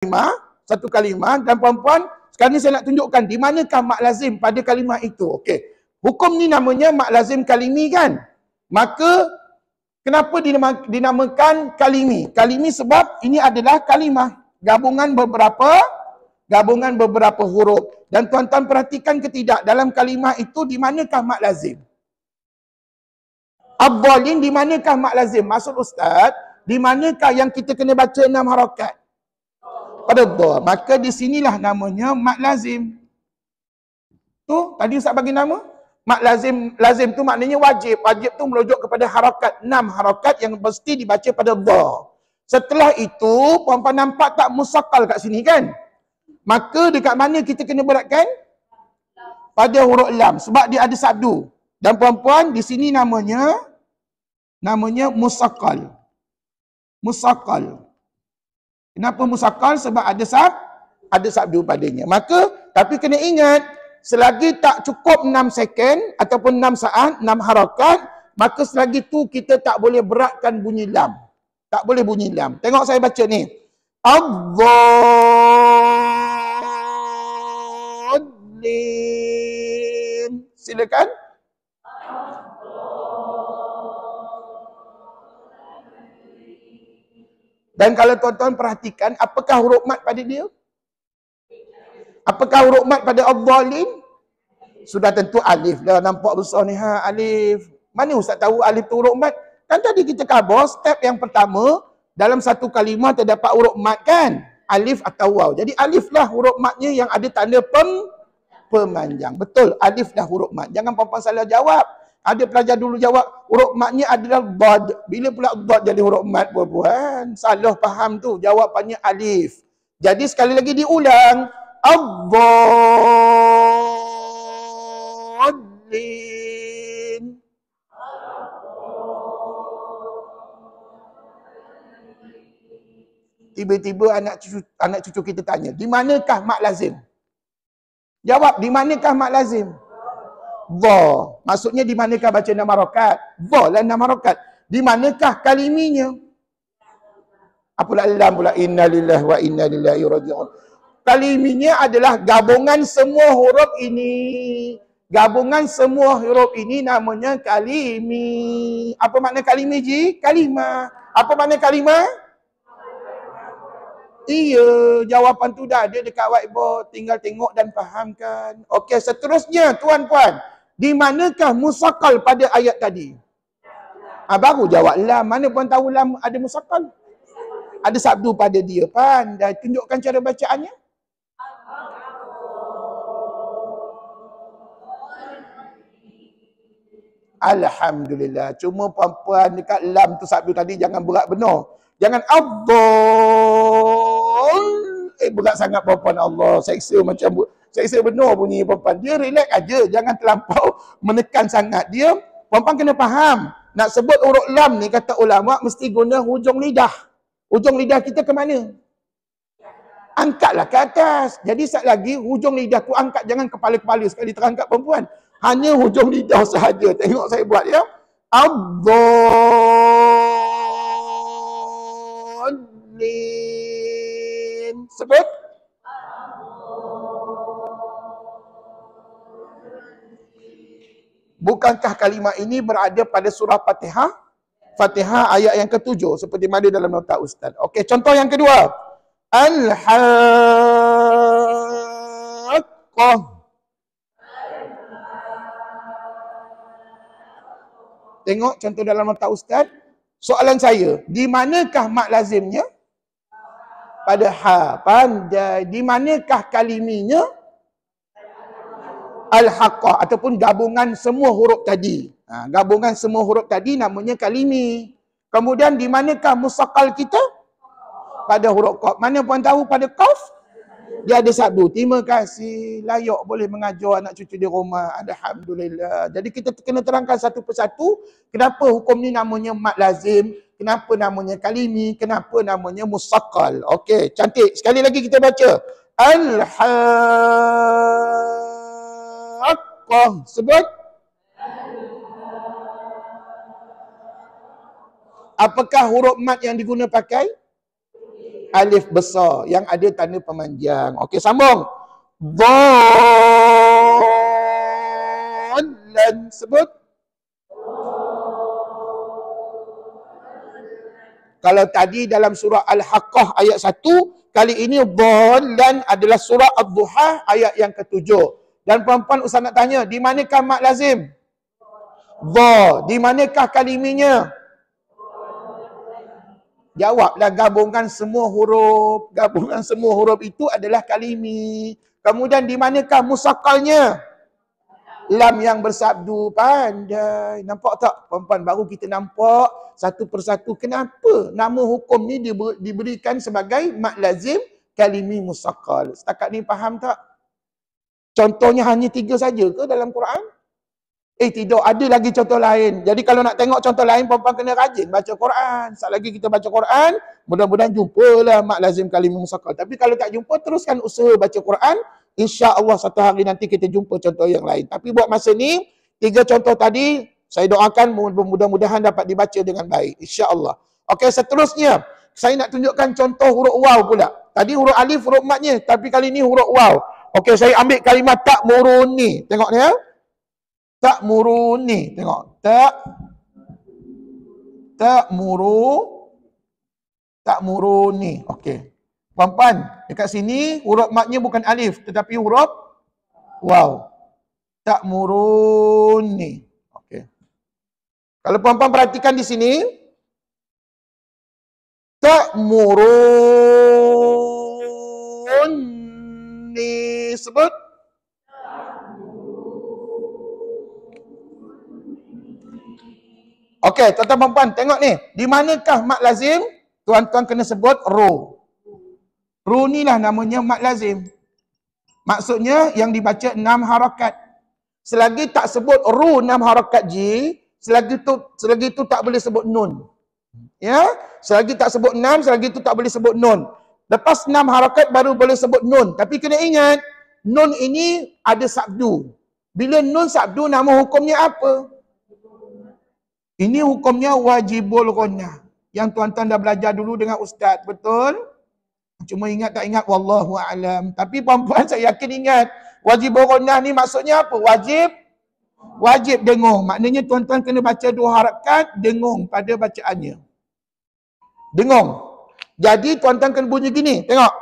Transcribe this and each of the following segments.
satu kalimah dan puan-puan, sekarang ni saya nak tunjukkan di manakah mak lazim pada kalimah itu. Okey. Hukum ni namanya mak lazim kalimi kan? Maka kenapa dinamakan kalimi? Kalimi sebab ini adalah kalimah, gabungan beberapa huruf. Dan tuan-tuan perhatikan ke tidak, dalam kalimah itu di manakah mak lazim? Ad-dhalin di manakah mak lazim? Maksud ustaz, di manakah yang kita kena baca 6 harakat? Pada dha. Maka di sinilah namanya mak lazim. Tu tadi ustaz bagi nama mak lazim. Lazim tu maknanya wajib. Wajib tu merujuk kepada harakat, 6 harakat yang mesti dibaca pada dha. Setelah itu, puan-puan nampak tak musaqqal kat sini kan? Maka dekat mana kita kena beratkan? Pada huruf lam, sebab dia ada sabdu. Dan puan-puan di sini namanya musaqqal. Musaqqal. Kenapa musaqqal? Sebab ada sabdu padanya. Maka tapi kena ingat, selagi tak cukup 6 second ataupun 6 saat, 6 harakat, maka selagi tu kita tak boleh beratkan bunyi lam. Tak boleh bunyi lam. Tengok saya baca ni. Ad-dhalin. Silakan. Dan kalau tuan-tuan perhatikan, apakah huruf mat pada dia? Apakah huruf mat pada ad-dhalin? Sudah tentu alif dah, nampak besar ni ha, alif. Mana ustaz tahu alif tu huruf mat? Kan tadi kita cover step yang pertama, dalam satu kalimah terdapat huruf mat kan? Alif atau waw. Jadi alif lah huruf matnya yang ada tanda pemanjang. Betul, alif dah huruf mat. Jangan puan-puan salah jawab. Ada pelajar dulu jawab huruf matnya adalah dad. Bila pula dad jadi huruf mat, puan-puan? Salah faham tu. Jawapannya alif. Jadi sekali lagi diulang. Ad-dhalin. Tiba-tiba anak cucu kita tanya, di manakah mak lazim? Jawab, di manakah mak lazim? Dha. Maksudnya di manakah baca 6 harakat? Dha lah 6 harakat. Di manakah kaliminya? Apalah lam pula, inna lillahi wa inna ilaihi raji'un. Kaliminya adalah gabungan semua huruf ini. Gabungan semua huruf ini namanya kalimi. Apa makna kalimi, Ji? Kalimah. Apa makna kalimah? Iya, jawapan tu dah ada dekat whiteboard. Tinggal tengok dan fahamkan. Okey, seterusnya tuan-puan. Di manakah musaqqal pada ayat tadi? Baru jawab lam. Mana puan tahu lam ada musaqqal? Ada sabdu pada dia, Pan. Dah tunjukkan cara bacaannya. Alhamdulillah. Cuma puan-puan dekat lam tu sabdu tadi jangan berat benar. Jangan Abdul. Berat sangat puan-puan. Allah, seksa macam seksa benar bunyi puan-puan. Dia relax aja, jangan terlampau menekan sangat. Dia puan-puan kena faham. Nak sebut huruf lam ni kata ulama mesti guna hujung lidah. Hujung lidah kita ke mana? Angkatlah ke atas. Jadi sat lagi hujung lidah tu angkat, jangan kepala-kepala sekali terangkat perempuan. Hanya hujung lidah sahaja. Tengok saya buat ya. Ad-dhalin. Sebut. Bukankah kalimah ini berada pada surah Fatihah? Fatihah ayat yang ke-7 seperti mana dalam nota ustaz. Okey, contoh yang kedua. Al-Haqqah. Tengok contoh dalam nota ustaz. Soalan saya, di manakah mak lazimnya? Pada ha. Pandai. Di manakah kaliminya? Al-Haqqah ataupun gabungan semua huruf tadi. Gabungan semua huruf tadi namanya kalimi. Kemudian di manakah musaqqal kita? Pada huruf qaf. Mana puan tahu pada qaf? Dia ada sabdu. Terima kasih. Layak boleh mengajar anak cucu di rumah. Alhamdulillah. Jadi kita kena terangkan satu persatu kenapa hukum ni namanya mat lazim, kenapa namanya kalimi, kenapa namanya musaqqal. Okey, cantik. Sekali lagi kita baca. Al-Haqqah. Sebut. Apakah huruf mat yang diguna pakai? alif besar yang ada tanda pemanjang. Okey, sambung. Dhallan. Sebut. Kalau tadi dalam surah Al-Haqqah ayat 1, kali ini dhallan adalah surah Ad-Duha ayat yang ke-7. Dan puan-puan Ustaz nak tanya, di manakah mak lazim? Dha. Di manakah kaliminya? Jawablah, gabungan semua huruf. Gabungan semua huruf itu adalah kalimi. Kemudian di manakah musakkalnya? Lam yang bersabdu. Pandai. Nampak tak? Puan-puan, baru kita nampak satu persatu kenapa nama hukum ni diberikan sebagai mak lazim kalimi musakkal. Setakat ni faham tak? Contohnya hanya 3 saja ke dalam Quran? Tidak, ada lagi contoh lain. Jadi kalau nak tengok contoh lain, puan-puan kena rajin baca Quran. Saat lagi kita baca Quran, mudah-mudahan jumpalah mak lazim kalimah musakkal. Tapi kalau tak jumpa, teruskan usaha baca Quran. InsyaAllah satu hari nanti kita jumpa contoh yang lain. Tapi buat masa ni, 3 contoh tadi, saya doakan mudah-mudahan dapat dibaca dengan baik. InsyaAllah. Okey, seterusnya, saya nak tunjukkan contoh huruf waw pula. Tadi huruf alif, huruf matnya. Tapi kali ni huruf waw. Okey, saya ambil kalimah tak muruni. Tengok ni ya. Tak muruni. Tengok. Tak muruni. Okey. Puan-puan, dekat sini huruf matnya bukan alif tetapi huruf waw. Tak muruni. Okey. Kalau puan-puan perhatikan di sini, tak muruni. Sebut. Okey, tuan-tuan puan-puan, tengok ni. Di manakah mak lazim? Tuan-tuan kena sebut ru. Ru ni lah namanya mak lazim. Maksudnya yang dibaca 6 harakat. Selagi tak sebut ru 6 harakat ji, selagi tu tak boleh sebut nun. Ya? Selagi tak sebut 6, selagi tu tak boleh sebut nun. Lepas 6 harakat baru boleh sebut nun. Tapi kena ingat, nun ini ada sabdu. Bila nun sabdu, nama hukumnya apa? Ini hukumnya wajibul ghunnah. Yang tuan-tuan dah belajar dulu dengan ustaz, betul? Cuma ingat tak ingat, wallahu a'lam. Tapi puan-puan saya yakin ingat. Wajibul ghunnah ni maksudnya apa? Wajib dengung. Maknanya tuan-tuan kena baca 2 harakat, dengung pada bacaannya. Dengung. Jadi tuan-tuan kena bunyi gini, tengok.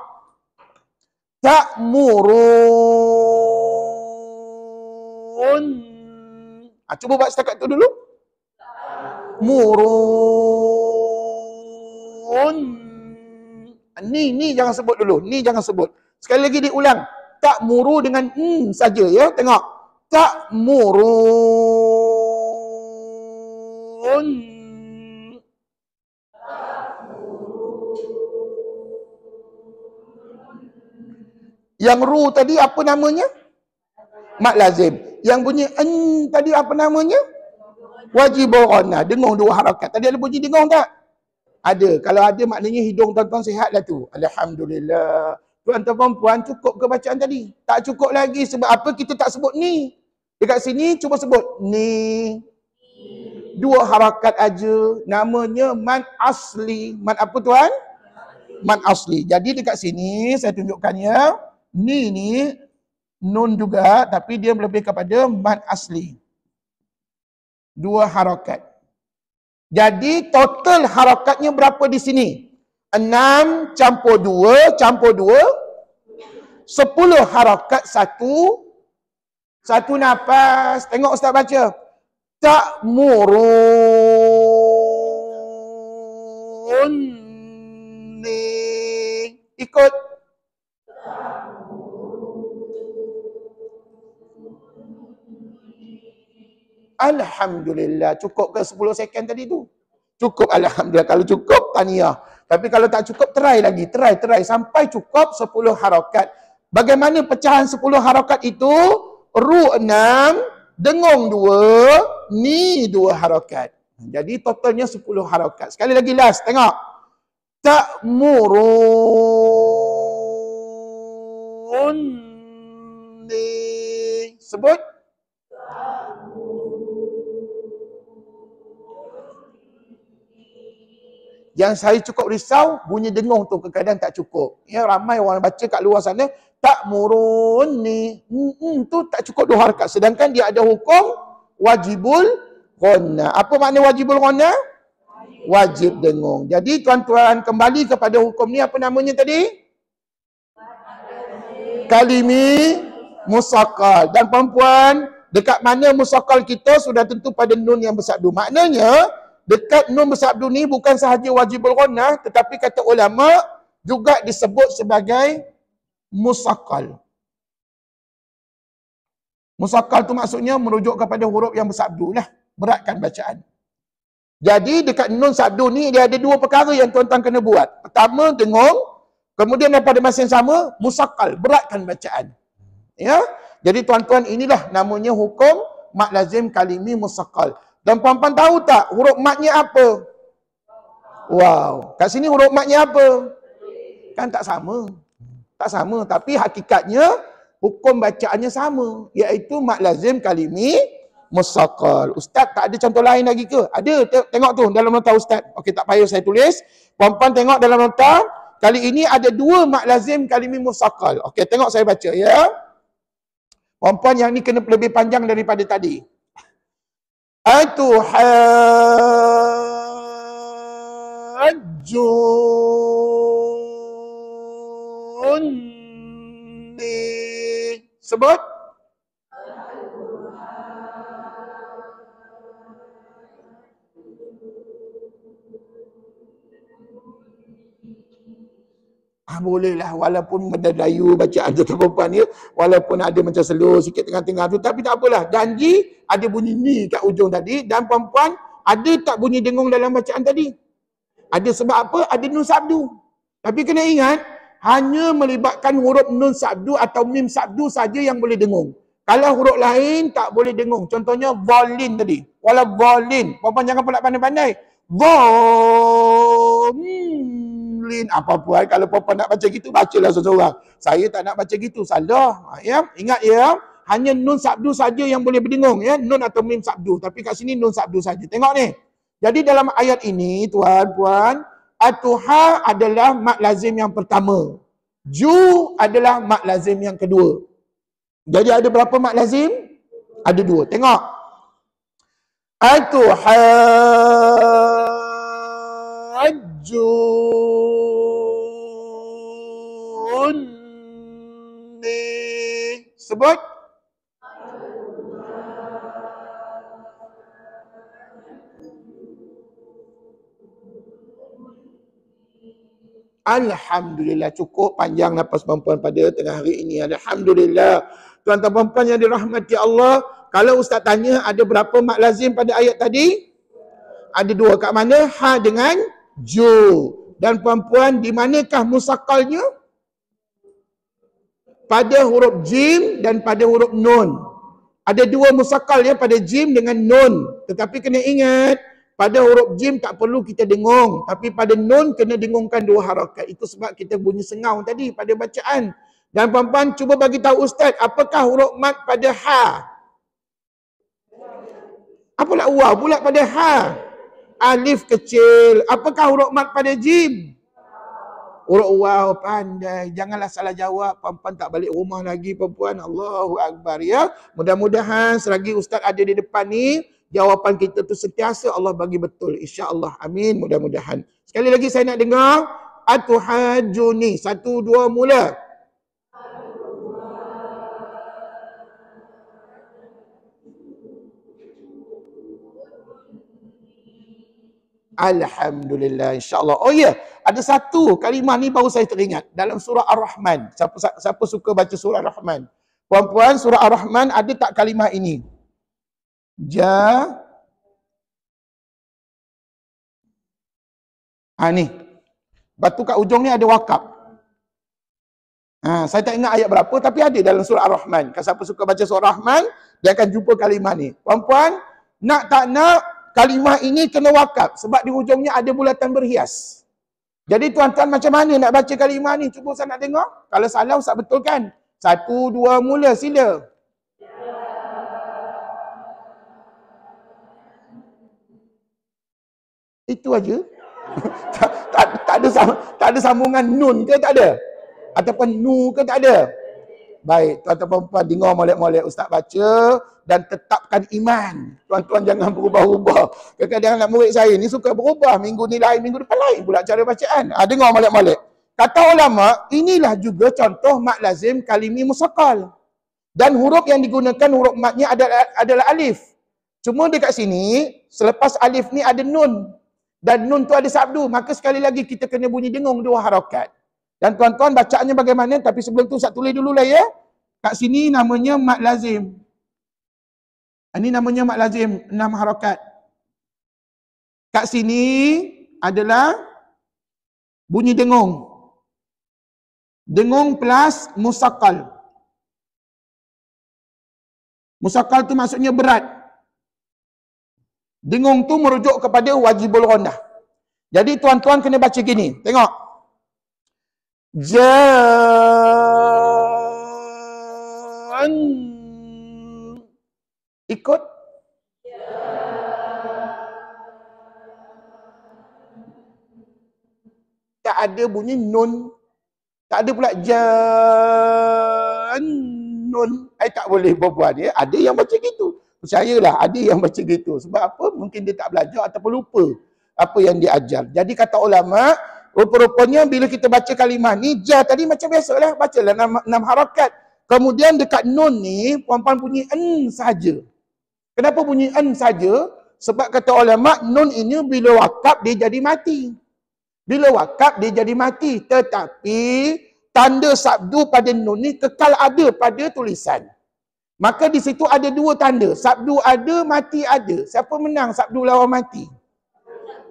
Ta'murun. Cuba buat setakat tu dulu. Murun. Ni jangan sebut dulu. Ni jangan sebut. Sekali lagi diulang. Tak muru dengan saja ya. Tengok. Tak murun. Yang ru tadi apa namanya? Mak lazim. Yang bunyi tadi apa namanya? Wajibul ghunnah. Dengung 2 harakat. Tadi ada bunyi dengung tak? Ada. Kalau ada maknanya hidung tuan-tuan sihat lah tu. Alhamdulillah. Tuan-tuan puan cukup ke bacaan tadi? Tak cukup lagi. Sebab apa kita tak sebut ni? Dekat sini cuba sebut. Ni. 2 harakat aja. Namanya mad asli. Mad apa tuan? Mad asli. Jadi dekat sini saya tunjukkannya. Ni nun juga. Tapi dia lebih kepada mad asli. 2 harakat. Jadi total harakatnya berapa di sini? 6 campur 2 campur 2. 10 harakat satu nafas. Tengok ustaz baca. Ta'murun. Ikut. Alhamdulillah. Cukup ke 10 second tadi tu? Cukup, alhamdulillah. Kalau cukup, tahniah. Tapi kalau tak cukup, try lagi. Try. Sampai cukup 10 harakat. Bagaimana pecahan 10 harakat itu? Ru 6, dengung 2, ni 2 harakat. Jadi totalnya 10 harakat. Sekali lagi last, tengok. Ta'murun. Sebut. Yang saya cukup risau, bunyi dengung tu kadang-kadang tak cukup. Ya, ramai orang baca kat luar sana, tak murun ni. Tu tak cukup 2 harakat. Sedangkan dia ada hukum wajibul ghonna. Apa makna wajibul ghonna? Wajib dengung. Jadi tuan-tuan kembali kepada hukum ni, apa namanya tadi? Kalimi musaqqal. Dan perempuan, dekat mana musaqqal kita sudah tentu pada nun yang bersabdu. Maknanya, dekat nun bersabdu ni bukan sahaja wajibul ghannah, tetapi kata ulama juga disebut sebagai musaqqal. Musaqqal tu maksudnya merujuk kepada huruf yang bersabdu lah. Beratkan bacaan. Jadi dekat nun sabdu ni dia ada 2 perkara yang tuan-tuan kena buat. Pertama, dengung. Kemudian pada masa yang sama, musaqqal. Beratkan bacaan. Ya. Jadi tuan-tuan, inilah namanya hukum mad lazim kalimi musaqqal. Dan puan-puan tahu tak huruf madnya apa? Wow. Kat sini huruf madnya apa? Kan tak sama. Tak sama. Tapi hakikatnya hukum bacaannya sama. Iaitu mad lazim kalimi musaqqal. Ustaz tak ada contoh lain lagi ke? Ada. Tengok tu dalam nota Ustaz. Okey, tak payah saya tulis. Puan-puan tengok dalam nota. Kali ini ada 2 mad lazim kalimi musaqqal. Okey, tengok saya baca ya. Puan-puan yang ni kena lebih panjang daripada tadi. Atuhajjunni. Sebut. Bolehlah walaupun mendadayu bacaan tuan perempuan ni, walaupun ada macam slow sikit tengah-tengah tu, tapi tak apalah. Janji ada bunyi ni kat ujung tadi. Dan perempuan, ada tak bunyi dengung dalam bacaan tadi? Ada sebab apa? Ada nun sabdu. Tapi kena ingat, hanya melibatkan huruf nun sabdu atau mim sabdu saja yang boleh dengung. Kalau huruf lain tak boleh dengung. Contohnya dhalin tadi. Wala dhalin. Perempuan jangan pula pandai-pandai. Dhalin. Apa puan, kalau perempuan nak baca gitu, bacalah seorang-seorang. Saya tak nak baca gitu, salah. Ya, ingat ya, hanya nun sabdu saja yang boleh berdengung ya, nun atau mim sabdu. Tapi kat sini nun sabdu saja. Tengok ni. Jadi dalam ayat ini tuan-puan, atuha adalah mad lazim yang pertama. Ju adalah mad lazim yang kedua. Jadi ada berapa mad lazim? Ada 2. Tengok. Atuhajjunni. Sebut. Alhamdulillah, cukup panjang nafas perempuan pada tengah hari ini. Alhamdulillah. Tuan-tuan perempuan yang dirahmati Allah, kalau Ustaz tanya ada berapa mad lazim pada ayat tadi? Ada 2. Kat mana? Ha dengan ju. Dan perempuan, di manakah musaqqalnya? Pada huruf jim dan pada huruf nun. Ada 2 musaqqal ya, pada jim dengan nun. Tetapi kena ingat, pada huruf jim tak perlu kita dengung. Tapi pada nun kena dengungkan 2 harakat. Itu sebab kita bunyi sengau tadi pada bacaan. Dan perempuan cuba bagi tahu Ustaz, apakah huruf mad pada ha? Apalah waw pula pada ha? Alif kecil. Apakah huruf mad pada jim? Huruf waw, pandai. Janganlah salah jawab. Perempuan tak balik rumah lagi perempuan. Allahu Akbar ya. Mudah-mudahan selagi Ustaz ada di depan ni, jawapan kita tu sentiasa Allah bagi betul. InsyaAllah. Amin. Mudah-mudahan. Sekali lagi saya nak dengar. Atuhajjuni. 1, 2, mula. Alhamdulillah, insyaAllah. Oh ya, ada satu kalimah ni baru saya teringat. Dalam surah Ar-Rahman. Siapa suka baca surah Ar-Rahman? Puan-puan, surah Ar-Rahman ada tak kalimah ini? Ni. Batu kat ujung ni ada wakaf. Saya tak ingat ayat berapa, tapi ada dalam surah Ar-Rahman. Kalau siapa suka baca surah Ar-Rahman, dia akan jumpa kalimah ni. Puan-puan, nak tak nak, kalimah ini kena wakaf. Sebab di hujungnya ada bulatan berhias. Jadi tuan-tuan macam mana nak baca kalimah ni? Cuba saya nak dengar. Kalau salah, Ustaz betulkan. 1, 2, mula. Sila. Itu aja. tak ada sambungan nun ke tak ada? Ataupun nu ke tak ada? Baik, tuan-tuan perempuan dengar molek-molek ustaz baca dan tetapkan iman. Tuan-tuan jangan berubah-ubah. Kadang-kadang anak murid saya ni suka berubah. Minggu ni lain, minggu depan lain pula cara bacaan. Dengar molek-molek. Kata ulama, inilah juga contoh mat lazim kalimi musaqqal. Dan huruf yang digunakan huruf matnya adalah alif. Cuma dekat sini, selepas alif ni ada nun. Dan nun tu ada sabdu. Maka sekali lagi kita kena bunyi dengung 2 harakat. Dan tuan-tuan bacaannya bagaimana? Tapi sebelum tu saya tulis dulu lah ya. Kat sini namanya mat lazim. Ini namanya mat lazim 6 harakat. Kat sini adalah bunyi dengung. Dengung plus musaqqal. Musaqqal tu maksudnya berat. Dengung tu merujuk kepada wajibul ghunnah. Jadi tuan-tuan kena baca gini. Tengok. Jan. Ikut. Tak ada bunyi nun. Tak ada pula jan nun. Tak boleh perempuan ya. Ada yang baca gitu. Percayalah ada yang baca gitu. Sebab apa? Mungkin dia tak belajar ataupun lupa apa yang dia ajar. Jadi kata ulama, rupa-rupanya bila kita baca kalimah ni, ja tadi macam biasalah, bacalah 6 harakat. Kemudian dekat nun ni, puan-puan bunyi en saja. Kenapa bunyi en saja? Sebab kata ulama, nun ini bila wakaf dia jadi mati. Bila wakaf dia jadi mati. Tetapi, tanda sabdu pada nun ni kekal ada pada tulisan. Maka di situ ada 2 tanda. Sabdu ada, mati ada. Siapa menang sabdu lawan mati?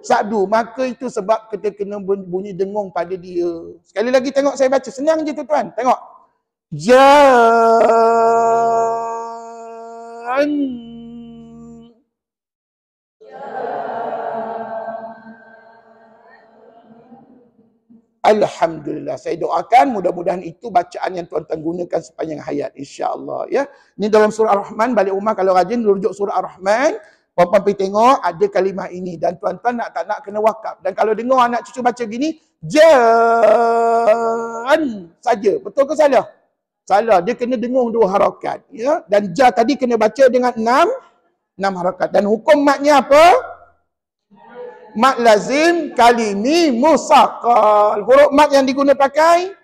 Sabdu. Maka itu sebab kita kena bunyi dengung pada dia. Sekali lagi tengok saya baca. Senang je tuan-tuan. Tengok. Jan. Alhamdulillah. Saya doakan mudah-mudahan itu bacaan yang tuan-tuan gunakan sepanjang hayat. InsyaAllah. Ya. Ini dalam surah Ar-Rahman. Balik rumah kalau rajin rujuk surah Ar-Rahman. Puan-puan pergi tengok ada kalimah ini. Dan tuan-tuan nak tak nak kena wakaf. Dan kalau dengar anak cucu baca gini, jan saja. Betul ke salah? Salah. Dia kena dengung 2 harakat. Ya? Dan ja tadi kena baca dengan 6 harakat. Dan hukum matnya apa? Mat lazim kalimi musaqqal. Huruf mat yang diguna pakai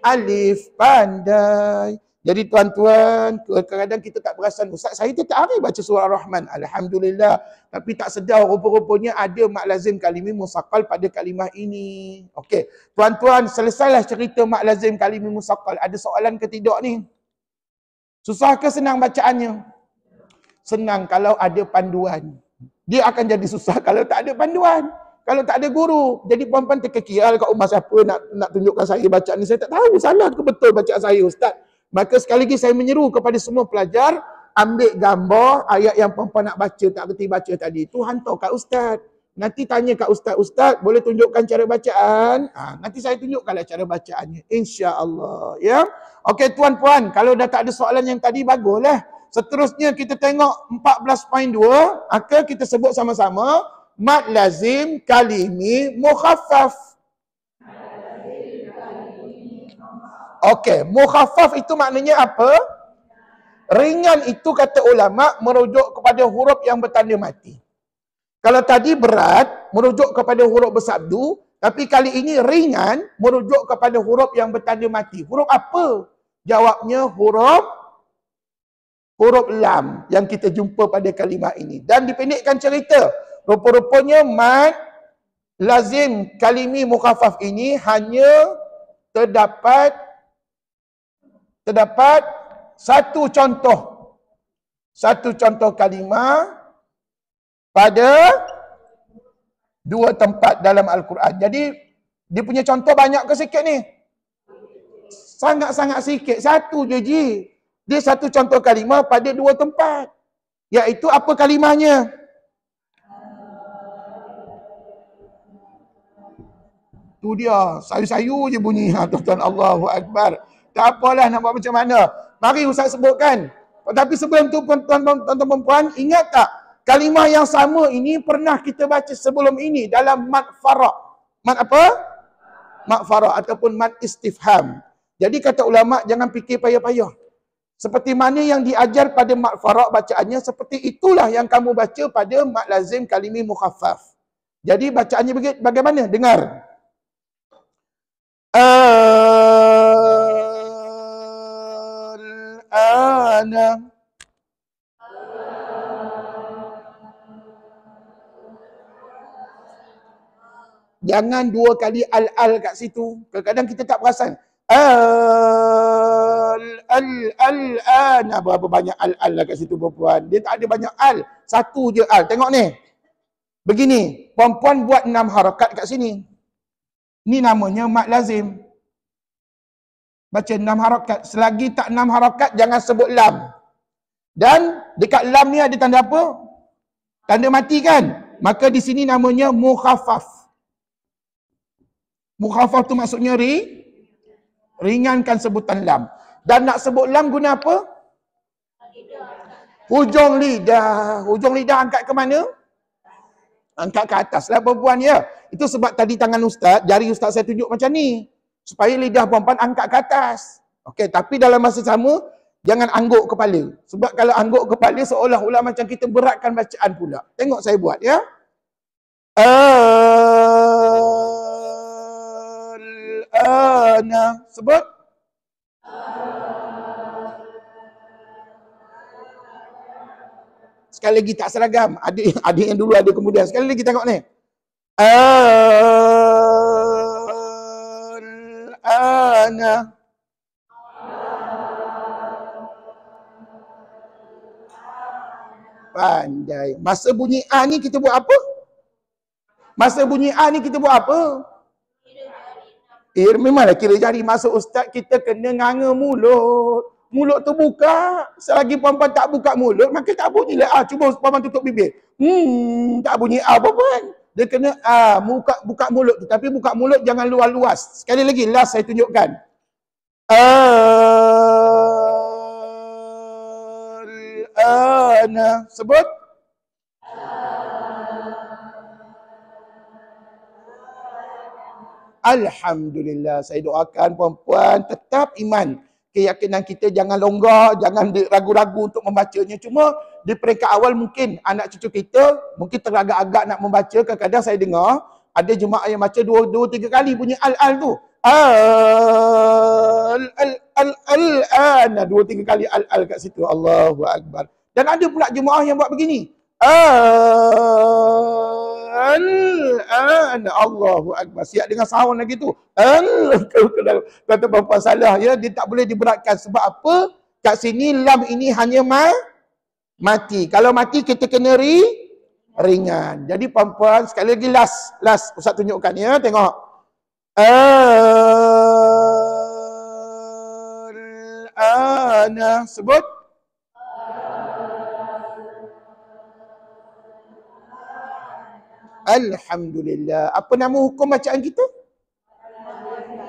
alif. Pandai. Jadi tuan-tuan, kadang-kadang kita tak perasan, Ustaz saya tiap hari baca surah Ar-Rahman, alhamdulillah, tapi tak sedar rupa-rupanya ada mat lazim kalimi musaqqal pada kalimah ini. Okey, tuan-tuan, selesailah cerita mat lazim kalimi musaqqal. Ada soalan ke tidak ni? Susah ke senang bacaannya? Senang kalau ada panduan. Dia akan jadi susah kalau tak ada panduan. Kalau tak ada guru. Jadi puan-puan terkekial kat rumah siapa nak tunjukkan saya bacaan ni. Saya tak tahu salah ke betul bacaan saya Ustaz. Maka sekali lagi saya menyeru kepada semua pelajar, ambil gambar ayat yang puan-puan nak baca, tak kerti baca tadi tu, hantar kat Ustaz. Nanti tanya kat Ustaz, Ustaz boleh tunjukkan cara bacaan? Nanti saya tunjukkanlah cara bacaannya. InsyaAllah. Ya. Okey tuan-puan, kalau dah tak ada soalan yang tadi, baguslah. Seterusnya kita tengok 14.2, maka kita sebut sama-sama, mat lazim kalimi mukhaffaf. Okey, mukhaffaf itu maknanya apa? Ringan itu kata ulama merujuk kepada huruf yang bertanda mati. Kalau tadi berat merujuk kepada huruf bersabdu, tapi kali ini ringan merujuk kepada huruf yang bertanda mati. Huruf apa? Jawabnya huruf lam yang kita jumpa pada kalimah ini. Dan dipendekkan cerita, rupa-rupanya mat lazim kalimi mukhaffaf ini hanya terdapat satu contoh kalimah pada 2 tempat dalam Al-Quran. Jadi dia punya contoh banyak ke sikit ni? Sangat-sangat sikit. Satu je ji. Dia satu contoh kalimah pada 2 tempat. Iaitu apa kalimahnya? Tu dia. Sayu-sayu je bunyi. Tuan-tuan, Allahu Akbar. Tak apalah nak buat macam mana. Mari Ustaz sebutkan. Tapi sebelum tu tuan-tuan perempuan, ingat tak? Kalimah yang sama ini pernah kita baca sebelum ini dalam mad fara'. Mad apa? Mad fara' ataupun mad istifham. Jadi kata ulama jangan fikir payah-payah. Seperti mana yang diajar pada mad fara' bacaannya, seperti itulah yang kamu baca pada mad lazim kalimi mukhaffaf. Jadi bacaannya bagaimana? Dengar. Al-ana. Jangan dua kali al-al kat situ. Kadang-kadang kita tak perasan. Al-ana. Berapa banyak al-al lah kat situ perempuan. Dia tak ada banyak al. Satu je al. Tengok ni. Begini. Perempuan buat 6 harakat kat sini. Ni namanya mad lazim. Baca 6 harakat. Selagi tak 6 harakat, jangan sebut lam. Dan dekat lam ni ada tanda apa? Tanda mati kan? Maka di sini namanya mukhaffaf. Mukhaffaf tu maksudnya ringankan sebutan lam. Dan nak sebut lam guna apa? Hujung lidah. Hujung lidah angkat ke mana? Angkat ke atas lah perempuan ya. Itu sebab tadi tangan ustaz, jari ustaz saya tunjuk macam ni. Supaya lidah perempuan angkat ke atas. Okey, tapi dalam masa sama, jangan angguk kepala. Sebab kalau angguk kepala seolah-olah macam kita beratkan bacaan pula. Tengok saya buat ya. Ana sebut sekali lagi tak seragam. Ada yang dulu ada kemudian. Sekali lagi tengok ni. Ana pandai. Masa bunyi a ni kita buat apa? Masa bunyi a ni kita buat apa? Memanglah kira jari. Masuk ustaz kita kena nganga mulut. Mulut tu buka. Selagi perempuan tak buka mulut, maka tak bunyi lah. Cuba perempuan tutup bibir. Tak bunyi apa pun. Dia kena buka mulut tu. Tapi buka mulut jangan luas-luas. Sekali lagi, last saya tunjukkan. Ana sebut. Alhamdulillah, saya doakan perempuan tetap iman. Keyakinan kita jangan longgar, jangan ragu-ragu untuk membacanya. Cuma di peringkat awal mungkin anak cucu kita mungkin teragak-agak nak membaca. Kadang-kadang saya dengar ada jemaah yang baca 2-3 kali bunyi al-al tu. Al-ana 2-3 kali al-al kat situ. Allahu akbar. Dan ada pula jemaah yang buat begini. Al-ana Allahu akbar. Siap dengan sound lagi tu. Kata perempuan salah ya, dia tak boleh diberatkan. Sebab apa? Kat sini lam ini hanya mati. Kalau mati kita kena ringan. Jadi perempuan sekali lagi last ustaz tunjukkan ya, tengok. Al-ana sebut. Alhamdulillah. Apa nama hukum bacaan kita?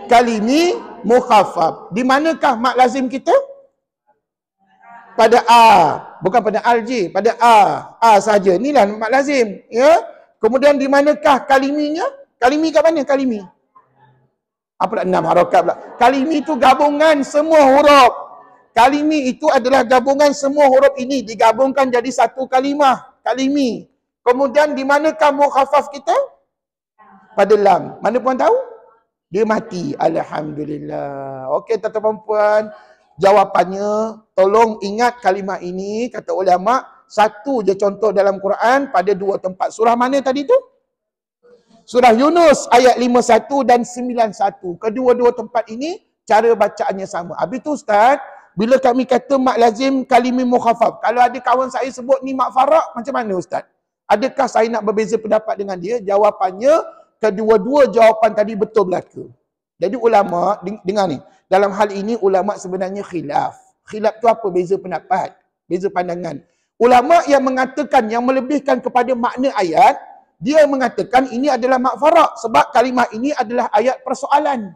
Kalimi mukhaffaf. Di manakah mad lazim kita? Pada a, bukan pada al-j, pada a saja. Inilah mad lazim, ya. Kemudian di manakah kaliminya? Kalimi kat mana kalimi? Apa nak 6 harakat pula? Kalimi itu gabungan semua huruf. Kalimi itu adalah gabungan semua huruf ini digabungkan jadi satu kalimah, kalimi. Kemudian di manakah mukhaffaf kita? Pada lam. Mana puan tahu? Dia mati. Alhamdulillah. Okey tuan-tuan puan, jawapannya tolong ingat kalimah ini kata ulama, satu je contoh dalam Quran pada 2 tempat. Surah mana tadi tu? Surah Yunus ayat 51 dan 91. Kedua-dua tempat ini cara bacaannya sama. Habis tu ustaz, bila kami kata mad lazim kalimi mukhaffaf, kalau ada kawan saya sebut ni mad fara', macam mana ustaz? Adakah saya nak berbeza pendapat dengan dia? Jawapannya, kedua-dua jawapan tadi betul belaka. Jadi ulama, dengar ni, dalam hal ini ulama sebenarnya khilaf. Khilaf tu apa? Beza pendapat, beza pandangan. Ulama yang mengatakan, yang melebihkan kepada makna ayat, dia mengatakan ini adalah mad fara' sebab kalimah ini adalah ayat persoalan.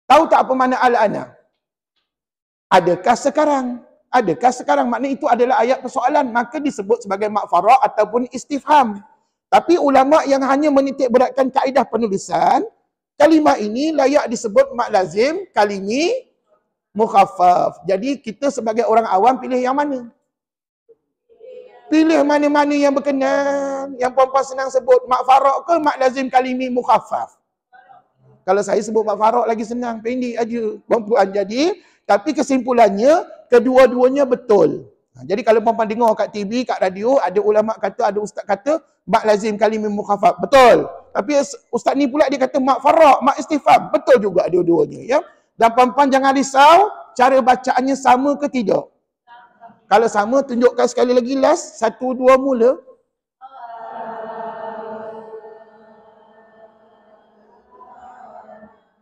Tahu tak apa makna al-ana? Adakah sekarang? Adakah sekarang? Maknanya itu adalah ayat persoalan. Maka disebut sebagai mak fara' ataupun istifham. Tapi ulama yang hanya menitik beratkan kaedah penulisan, kalimah ini layak disebut mak lazim, kalimi, mukhaffaf. Jadi kita sebagai orang awam pilih yang mana? Pilih mana-mana yang berkenan. Yang puan-puan senang sebut mak fara' ke mak lazim, kalimi, mukhaffaf? Kalau saya sebut mak fara' lagi senang, pendek aja puan-puan. Jadi, tapi kesimpulannya, kedua-duanya betul. Jadi kalau puan-puan dengar kat TV, kat radio, ada ulama kata, ada ustaz kata, mak lazim, kalimi, mukhaffaf. Betul. Tapi ustaz ni pula dia kata mak fara', mak istifham. Betul juga dua-duanya. Ya? Dan puan-puan jangan risau, cara bacaannya sama ke tidak. Kalau sama, tunjukkan sekali lagi last, 1, 2 mula.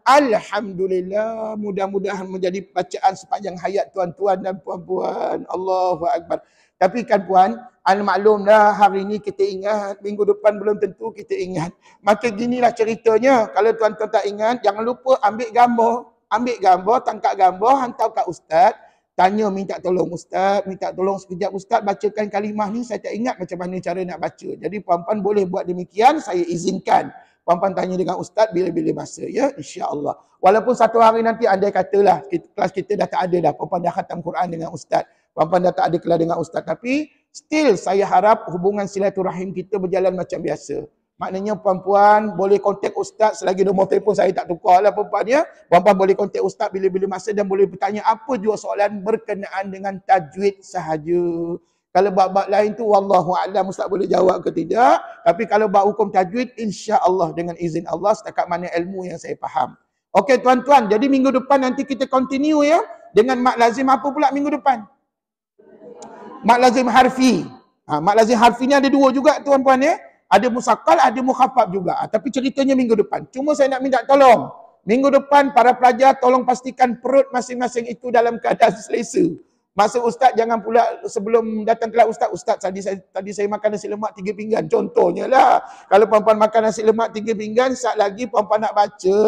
Alhamdulillah, mudah-mudahan menjadi bacaan sepanjang hayat tuan-tuan dan puan-puan. Allahu Akbar. Tapi kan puan, al-maklumlah hari ini kita ingat, minggu depan belum tentu kita ingat. Maka ginilah ceritanya, kalau tuan-tuan tak ingat, jangan lupa ambil gambar, tangkap gambar, hantar kat ustaz, tanya minta tolong ustaz, minta tolong sekejap ustaz, bacakan kalimah ni, saya tak ingat macam mana cara nak baca. Jadi puan-puan boleh buat demikian, saya izinkan. Puan-puan tanya dengan ustaz bila-bila masa, ya, insya-Allah. Walaupun satu hari nanti andai katalah kelas kita dah tak ada dah, puan-puan dah khatam Quran dengan ustaz, puan-puan dah tak ada kelas dengan ustaz, tapi still saya harap hubungan silaturahim kita berjalan macam biasa. Maknanya puan-puan boleh kontak ustaz selagi nombor telefon saya tak tukar lah puan-puan, ya. Puan-puan boleh kontak ustaz bila-bila masa dan boleh bertanya apa jua soalan berkenaan dengan tajwid sahaja. Kalau bab-bab lain tu wallahu a'lam ustaz boleh jawab ke tidak. Tapi kalau bab hukum tajwid insya-Allah dengan izin Allah setakat mana ilmu yang saya faham. Okey tuan-tuan, jadi minggu depan nanti kita continue ya dengan mak lazim apa pula minggu depan? Mak lazim harfi. Mak lazim harfi ni ada dua juga tuan-puan ya. Ada musaqqal, ada mukhaffaf juga. Tapi ceritanya minggu depan. Cuma saya nak minta tolong. Minggu depan para pelajar tolong pastikan perut masing-masing itu dalam keadaan selesa. Masa ustaz jangan pula sebelum datang kelas ustaz tadi saya makan nasi lemak 3 pinggan contohnya lah. Kalau puan-puan makan nasi lemak 3 pinggan, saat lagi puan-puan nak baca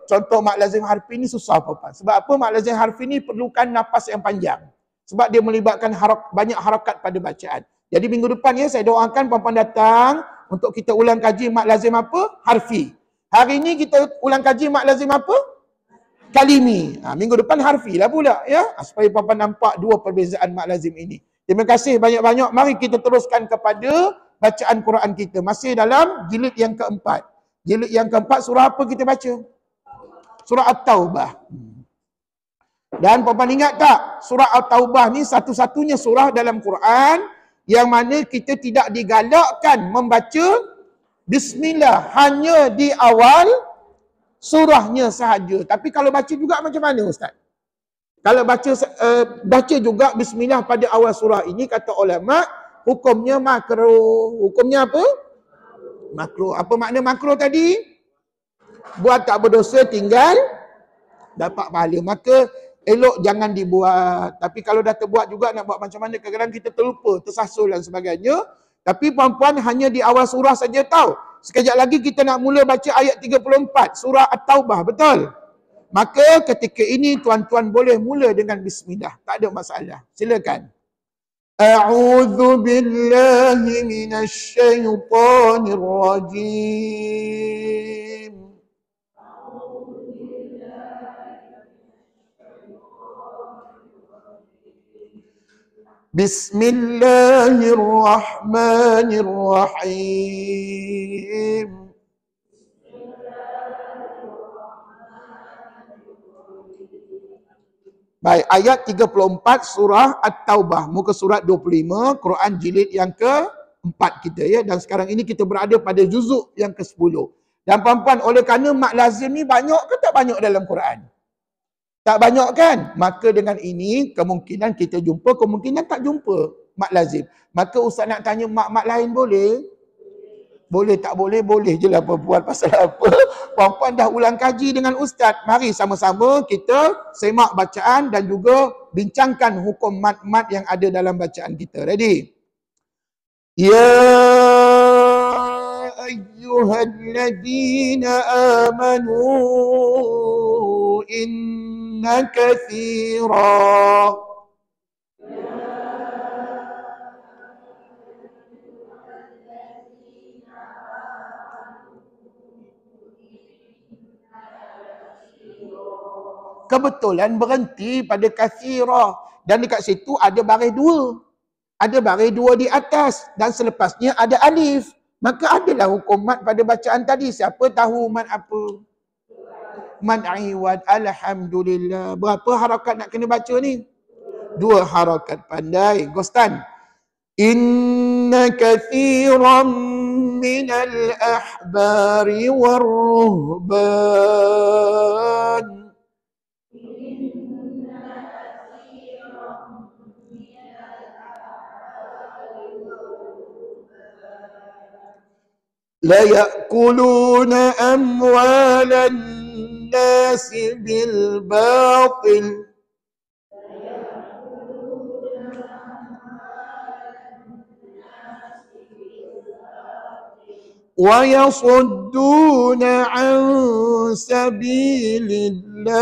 contoh mak lazim harfi ni susah puan-puan. Sebab apa? Mak lazim harfi ni perlukan nafas yang panjang. Sebab dia melibatkan banyak harakat pada bacaan. Jadi minggu depan ya saya doakan puan-puan datang untuk kita ulang kaji mak lazim apa? Harfi. Hari ini kita ulang kaji mak lazim apa? Kalimi. Minggu depan harfi lah pula ya. Supaya puan-puan nampak dua perbezaan mak lazim ini. Terima kasih banyak-banyak. Mari kita teruskan kepada bacaan Quran kita. Masih dalam jilid yang keempat. Jilid yang keempat surah apa kita baca? Surah At-Taubah. Dan puan-puan ingat tak? Surah At-Taubah ni satu-satunya surah dalam Quran yang mana kita tidak digalakkan membaca Bismillah hanya di awal surahnya sahaja. Tapi kalau baca juga macam mana Ustaz? Kalau baca juga Bismillah pada awal surah ini, kata ulama, hukumnya makruh. Hukumnya apa? Makruh. Apa makna makruh tadi? Buat tak berdosa tinggal dapat pahala. Maka elok jangan dibuat. Tapi kalau dah terbuat juga nak buat macam mana, kadang-kadang kita terlupa, tersasul dan sebagainya. Tapi puan-puan hanya di awal surah saja tahu. Sekejap lagi kita nak mula baca ayat 34 surah At-Taubah, betul? Maka ketika ini tuan-tuan boleh mula dengan bismillah, tak ada masalah. Silakan. A'udzu billahi minasy syaithanir rajim. Bismillahirrahmanirrahim. Baik, ayat 34 surah At-Taubah, muka surat 25, Quran jilid yang ke-4 kita ya. Dan sekarang ini kita berada pada juzuk yang ke-10. Dan puan-puan, oleh kerana mak lazim ni banyak ke tak banyak dalam Quran? Tak banyak kan? Maka dengan ini kemungkinan kita jumpa, kemungkinan tak jumpa mak lazim. Maka ustaz nak tanya mak-mak lain boleh? Boleh tak boleh? Boleh je lah perempuan. Pasal apa? Puan-puan dah ulang kaji dengan ustaz. Mari sama-sama kita semak bacaan dan juga bincangkan hukum mat-mat yang ada dalam bacaan kita. Ready? Ya ayyuhalladzina amanu inna kathira kebetulan berhenti pada kathira. Dan dekat situ ada baris dua. Ada baris dua di atas. Dan selepasnya ada alif. Maka adalah hukum mat pada bacaan tadi. Siapa tahu mat apa? Mat iwad. Alhamdulillah. Berapa harakat nak kena baca ni? 2 harakat. Pandai. Ghostan. Inna kathiran minal ahbari warruhban la ya'kuluna amwalan nasi bil batil وَيَصُدُّونَ عَنْ سَبِيلِ اللَّهِ.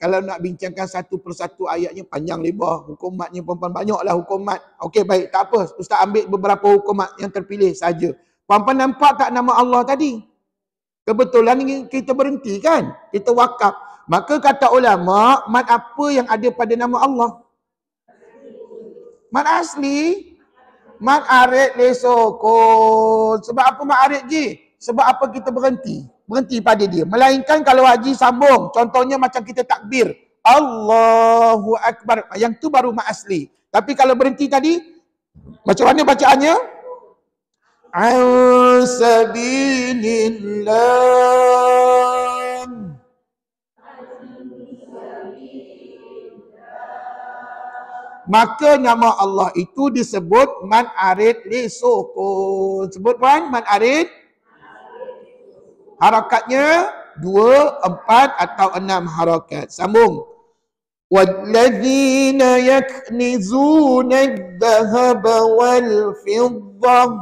Kalau nak bincangkan satu persatu ayatnya panjang lebar. Hukum matnya puan-puan banyaklah hukum mat. Okey baik, tak apa. Ustaz ambil beberapa hukum mat yang terpilih saja. Puan-puan nampak tak nama Allah tadi? Kebetulan kita berhenti kan? Kita wakaf. Maka kata ulama, mat apa yang ada pada nama Allah? Mat asli. Mat arid lesokon. Sebab apa mat arid je? Sebab apa kita berhenti? Berhenti pada dia. Melainkan kalau haji sambung. Contohnya macam kita takbir. Allahu Akbar. Yang tu baru mat asli. Tapi kalau berhenti tadi, macam mana bacaannya? An-sabilillah. Maka nama Allah itu disebut man arid li sukun. Sebut puan, man arid. Harakatnya 2, 4 atau 6 harakat. Sambung. Walladzina yaknizuna adh-dhahaba wal fiddah.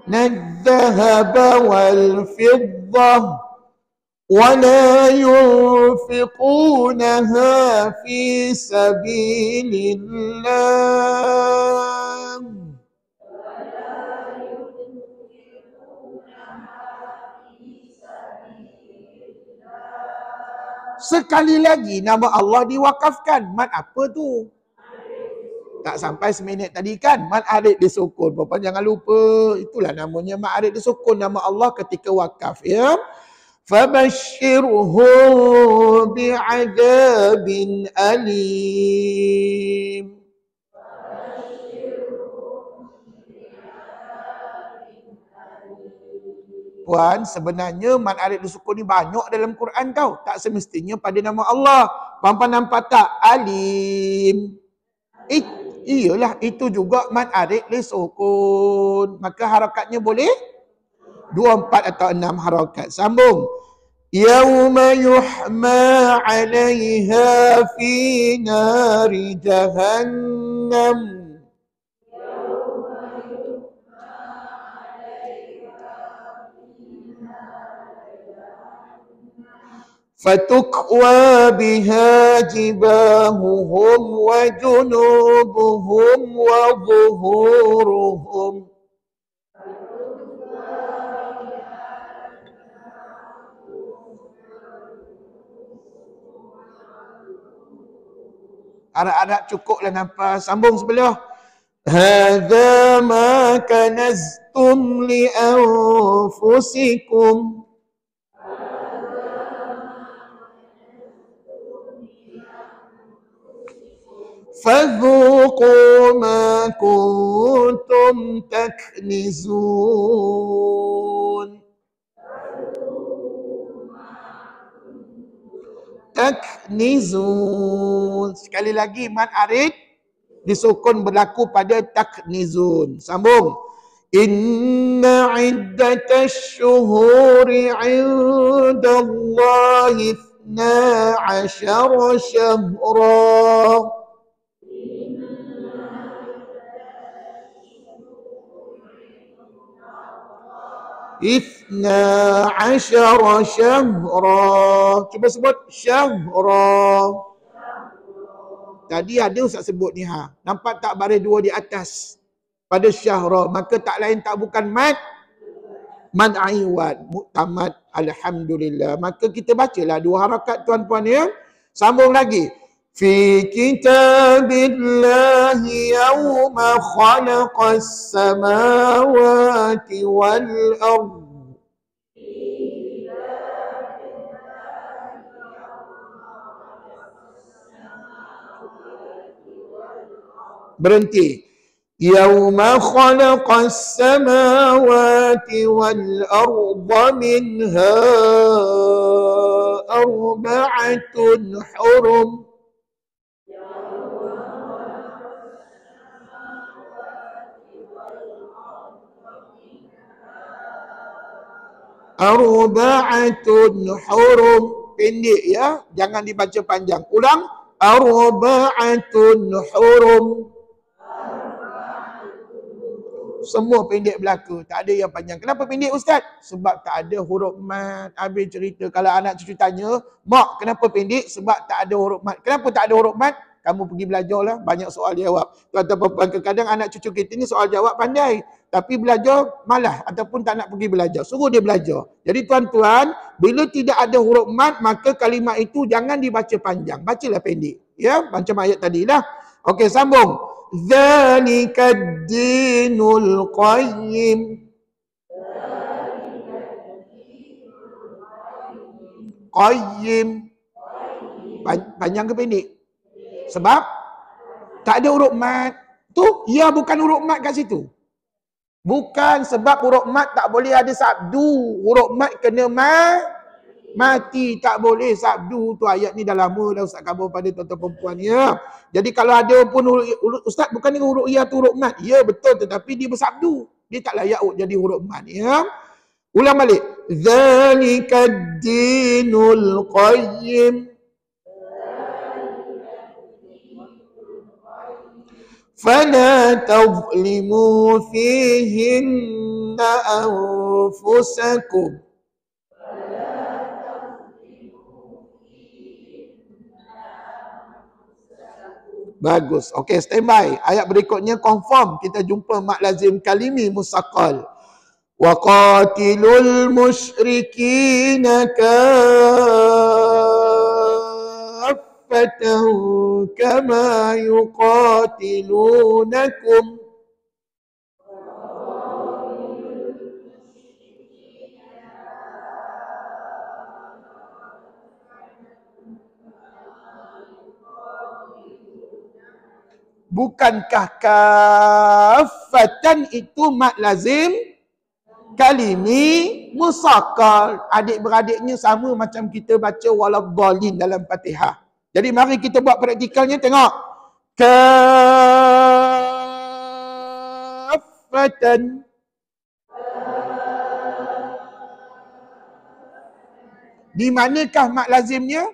Nadh-dhahaba wal fiddah. وَلَا يُنْفِقُونَهَا فِي سَبِيلِ اللَّهِ. Sekali lagi nama Allah diwakafkan. Mat apa tu? Tak sampai seminit tadi kan? Mat arid disukun. Bapak jangan lupa. Itulah namanya mat arid disukun. Nama Allah ketika wakaf. Ya. فَبَشِّرْهُمْ بِعَذَابٍ أَلِيمٍ. Puan, sebenarnya mat arid disukun ni banyak dalam Quran tau. Tak semestinya pada nama Allah. Puan-puan nampak tak? Alim. Iyalah, itu juga mat arid disukun. Maka harakatnya boleh 2, 4 atau 6 harakat. Sambung. Yauma yuhma 'alaiha fi nari jahannam. Fatukwa biha jibahuhum wa junubuhum wa zuhuruhum. Harap-harap cukuplah nafas. Sambung sebelah. Hadza ma kanaztum li anfusikum. Fadhuqu ma kuntum taknizun. Taknizun. Sekali lagi mat arid disukun berlaku pada taknizun. Sambung. Inna iddatash syuhuri 'indallahi 12 syahra. Ithna asyara syahra. Cuba sebut syahra. Tadi ada Ustaz sebut ni ha. Nampak tak baris dua di atas? Pada syahra, maka tak lain tak bukan mad aiwad, muktamad, alhamdulillah. Maka kita bacalah dua harakat tuan-puan ya. Sambung lagi. Fi kitabillahi yawma khalaqas samawati wal ardh. Berhenti. Yauma khalaqas samawati wal arda minha arba'atun hurum. Arba'atun hurum. Pendek ya, jangan dibaca panjang. Ulang. Arba'atun hurum. Semua pendek belaka, tak ada yang panjang. Kenapa pendek Ustaz? Sebab tak ada huruf mat. Habis cerita, kalau anak cucu tanya, mak kenapa pendek? Sebab tak ada huruf mat. Kenapa tak ada huruf mat? Kamu pergi belajarlah, banyak soal jawab. Tuan-tuan, kadang anak cucu kita ni soal jawab pandai, tapi belajar malah ataupun tak nak pergi belajar. Suruh dia belajar. Jadi tuan-tuan, bila tidak ada huruf mat, maka kalimat itu jangan dibaca panjang. Bacalah pendek. Ya, macam ayat tadi lah. Okey, sambung. Dhalika ad-dinul qayyim. Qayyim. Panjang ke pendek? Sebab tak ada huruf mat. Tu, ya bukan huruf mat kat situ. Bukan, sebab huruf mat tak boleh ada sabdu. Huruf mat kena mati, tak boleh sabdu. Tu ayat ni dah lama dah Ustaz khabar pada tuan-tuan perempuan ya. Jadi kalau ada pun Ustaz bukan ni huruf ya tu huruf mat. Ya betul, tetapi dia bersabdu. Dia tak layak jadi huruf mat ya. Ulang balik. Zalika ad-dinul qayyim. Fala tazlimu fihinna anfusakum. Bagus. Okey, standby. Ayat berikutnya confirm. Kita jumpa mak lazim kalimi musaqqal. Wa qatilul musyrikina kaffatan kama yuqatilunakum. Bukankah kafatan itu mat lazim kalimi musaqqal? Adik-beradiknya sama macam kita baca waladhdallin dalam Fatihah. Jadi mari kita buat praktikalnya, tengok. Kafatan. Di manakah mat lazimnya?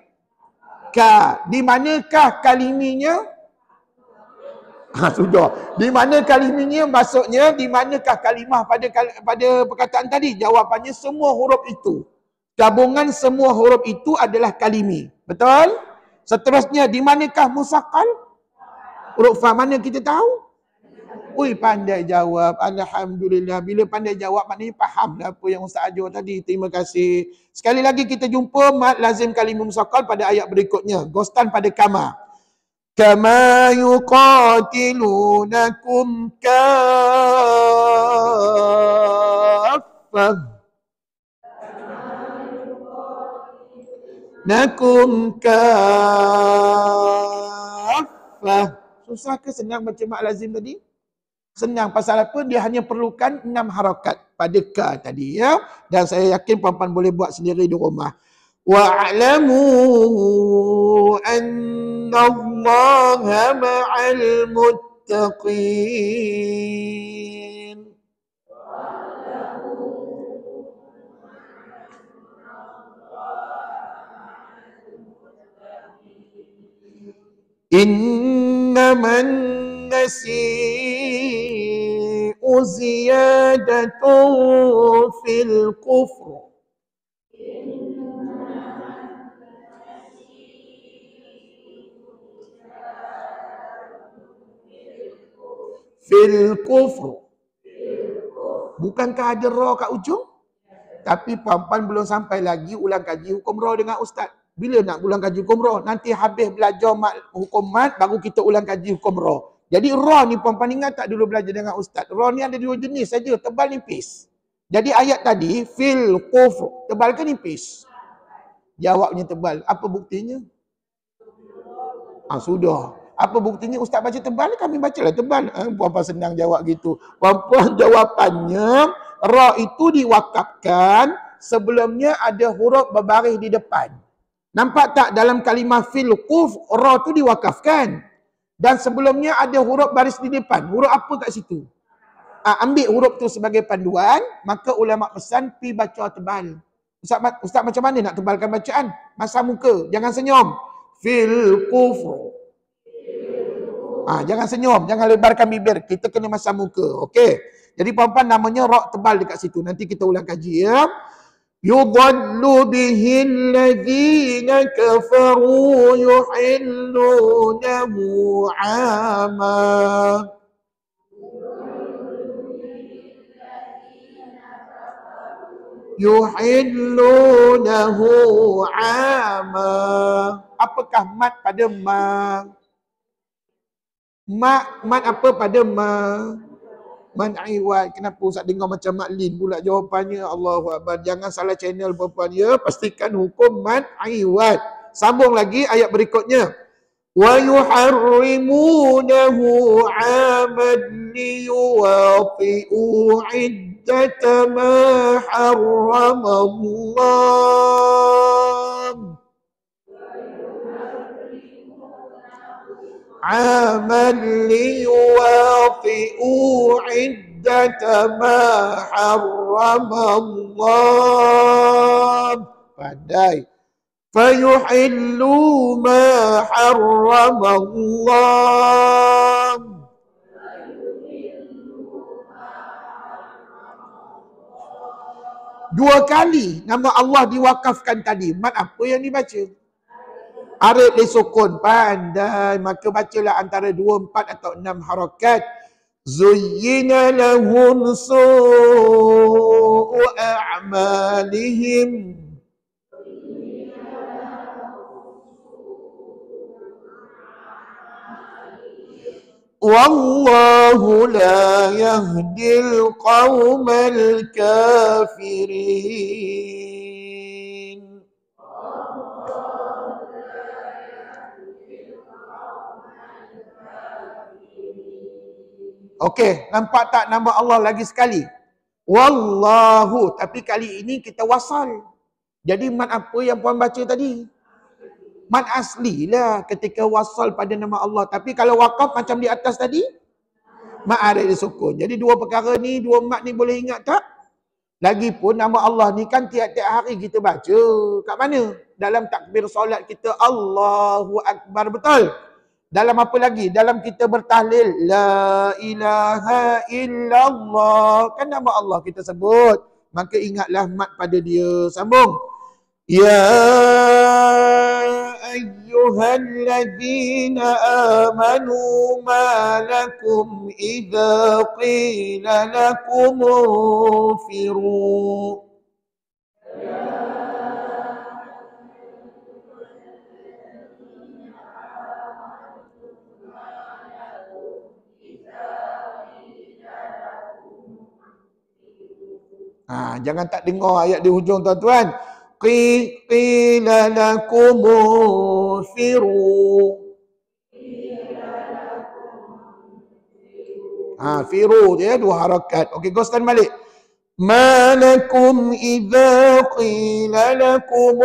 Ka. Di manakah kaliminya? Sudah. Di mana kaliminya? Maksudnya di manakah kalimah pada perkataan tadi? Jawapannya semua huruf itu. Gabungan semua huruf itu adalah kalimi. Betul? Seterusnya, di manakah musaqqal? Huruf fa mana kita tahu? Ui, pandai jawab. Alhamdulillah. Bila pandai jawab, maknanya faham apa yang Ustaz ajar tadi. Terima kasih. Sekali lagi kita jumpa mat lazim kalimah musaqqal pada ayat berikutnya. Ghostan pada kama. Kama yuqatilunakum kaffah. Nakum kaffah. Susah ke senang baca mat lazim tadi? Senang. Pasal apa? Dia hanya perlukan 6 harakat pada ka tadi ya. Dan saya yakin puan-puan boleh buat sendiri di rumah. Wa'lamu annallaha ma'al muttaqin. Innaman nasi'u ziyadatun fil kufr. Fil kufr. Bukankah ada ra kat ujung? Tapi puan-puan belum sampai lagi ulang kaji hukum ra dengan ustaz. Bila nak ulang kaji hukum ra? Nanti habis belajar hukum mat, baru kita ulang kaji hukum ra. Jadi ra ni puan-puan ingat tak dulu belajar dengan ustaz? Ra ni ada dua jenis saja, tebal nipis. Jadi ayat tadi, fil kufr, tebal ke nipis? Jawabnya tebal. Apa buktinya? Sudah. Apa buktinya ustaz baca tebal? Kami bacalah tebal. Puan-puan senang jawab gitu. Puan-puan jawapannya, ra itu diwakafkan sebelumnya ada huruf berbaris di depan. Nampak tak dalam kalimah fil kuf, ra tu diwakafkan. Dan sebelumnya ada huruf baris di depan. Huruf apa kat situ? Ambil huruf tu sebagai panduan, maka ulama pesan pi baca tebal. Ustaz macam mana nak tebalkan bacaan? Masa muka, jangan senyum. Fil kufr. Jangan senyum, jangan lebarkan bibir. Kita kena masa muka. Okey. Jadi puan-puan namanya ra tebal dekat situ. Nanti kita ulang kaji ya. Yudallu bihi alladhina kafaru yuhillunahu 'ama. Yuhillunahu 'ama. Apakah mat pada ma? Mat apa pada ma? Man iwad. Kenapa Ustaz dengar macam Mak Lin pula jawapannya? Allahu Akbar. Jangan salah channel puan-puan ya. Pastikan hukum man iwad. Sambung lagi ayat berikutnya. Wa yuharrimunahu 'aman liyuwafi'u 'iddata ma harramallah. 'aman liyuwafi'u 'iddata ma harramallah. Pandai. Fayuhillu ma harramallah. Dua kali nama Allah diwakafkan tadi. Mat apa yang dibaca? Arif disukun. Pandai. Maka bacalah antara 2, 4 atau 6 harakat. Zuyyina lahum su'u a'malihim. Wallahu la yahdil qawmal kafirin. Okey, nampak tak nama Allah lagi sekali? Wallahu, tapi kali ini kita wasal. Jadi mat apa yang puan baca tadi? Mat asli lah ketika wasal pada nama Allah. Tapi kalau wakaf macam di atas tadi, mat ada disukun. Jadi dua perkara ni, dua mat ni boleh ingat tak? Lagipun nama Allah ni kan tiap-tiap hari kita baca. Kat mana? Dalam takbir solat kita, Allahu Akbar, betul? Dalam apa lagi? Dalam kita bertahlil, La ilaha illallah. Kan nama Allah kita sebut. Maka ingatlah mat pada dia. Sambung. Ya ayyuhalladzina amanu ma lakum idza qila lakum unfiru. Jangan tak dengar ayat di hujung tuan-tuan. Qila lakum firu. Firu je, 2 harakat. Okey, ghostan balik. Ma lakum idza qila lakum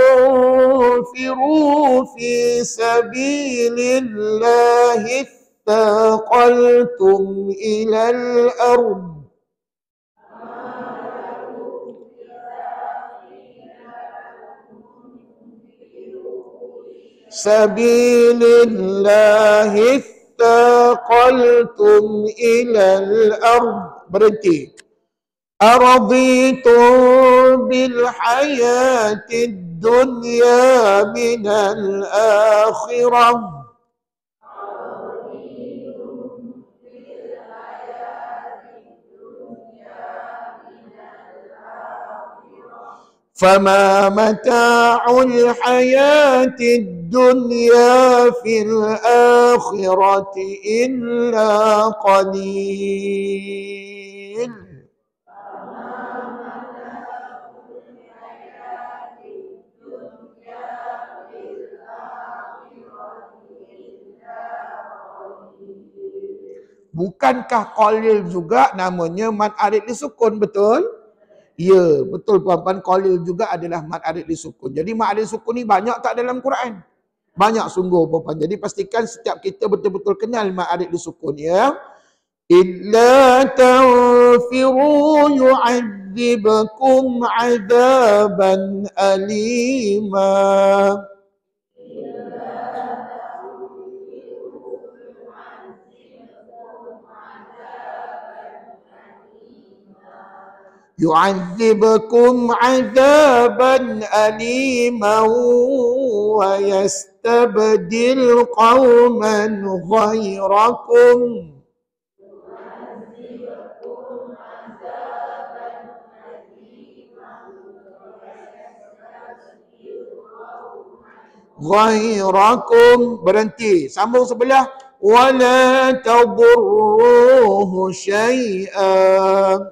firu fi sabilillahi thaqaltum ilal ardh. Sabilillahi thaqaltum ilal ardh. Berhenti. Araditum bil hayatid dunya minal akhirah. فما متاع الحياة الدنيا في الآخرة إلا قليل. Bukankah qalil juga namanya mad arid disukun, betul? Ya, betul puan-puan, qalil juga adalah mad arid disukun. Jadi mad arid disukun ni banyak tak dalam Quran? Banyak sungguh puan-puan. Jadi pastikan setiap kita betul-betul kenal mad arid disukun ya. Illa tanfiru yu'adzibkum 'adzaban alima. يعذبكم عذابا أليما ويستبدل قوما غيركم berhenti, sambung sebelah, wala tadurruhu syai'an.